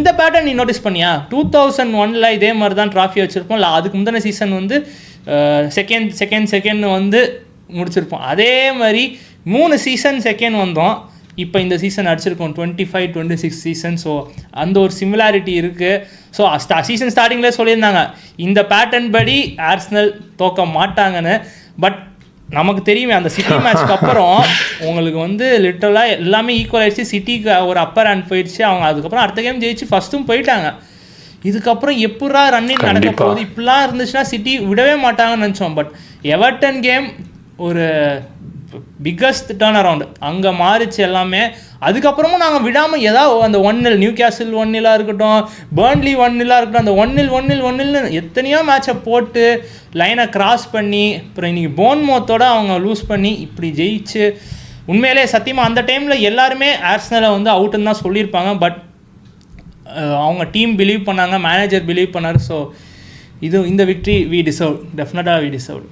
இந்த பேட்டர்ன் நீ நோட்டீஸ் பண்ணியா 2001 இதே மாதிரி தான் ட்ராஃபி வச்சுருப்போம். இல்லை அதுக்கு முந்தின சீசன் வந்து செகண்ட் வந்து முடிச்சிருப்போம். அதே மாதிரி 3 சீசன் செகண்ட் வந்தோம். இப்போ இந்த சீசன் அடிச்சிருக்கோம் 25-26 சீசன். ஸோ அந்த ஒரு சிமிலாரிட்டி இருக்குது. ஸோ சீசன் ஸ்டார்டிங்கில் சொல்லியிருந்தாங்க இந்த பேட்டர்ன் படி ஆர்சனல் தோக்க மாட்டாங்கன்னு. பட் நமக்கு தெரியுமே அந்த சிட்டி மேட்ச்க்கு அப்புறம் உங்களுக்கு வந்து லிட்டரலாக எல்லாமே ஈக்குவல் ஆகிடுச்சு. சிட்டிக்கு ஒரு அப்பர் ஹேண்ட் போயிடுச்சு. அவங்க அதுக்கப்புறம் அடுத்த கேம் ஜெயிச்சு ஃபஸ்ட்டும் போயிட்டாங்க. இதுக்கப்புறம் எப்படா ரன்னிங் நடக்க போகுது, இப்படிலாம் இருந்துச்சுன்னா சிட்டி விடவே மாட்டாங்கன்னு நினச்சோம். பட் எவர்டன் கேம் ஒரு பிக்கஸ்ட் டர்ன் அரவுண்ட் அங்கே மாறிச்சு எல்லாமே. அதுக்கப்புறமும் நாங்கள் விடாமல் ஏதாவது அந்த 1-0 நியூ கேசில் 1-0 இருக்கட்டும், பர்ன்லி 1-0 இருக்கட்டும், அந்த 1-0 எத்தனையோ மேட்சை போட்டு லைனை கிராஸ் பண்ணி அப்புறம் இன்றைக்கி போன்மோத்தோட அவங்க லூஸ் பண்ணி இப்படி ஜெயிச்சு உண்மையிலே சத்தியமாக அந்த டைமில் எல்லாருமே ஆர்சனலை வந்து அவுட்டுன்னு தான் சொல்லியிருப்பாங்க. பட் அவங்க டீம் பிலீவ் பண்ணாங்க, மேனேஜர் பிலீவ் பண்ணார். ஸோ இந்த விக்ட்ரி வி டிசர்வ், டெஃபினட்டாக வி டிசர்வ்.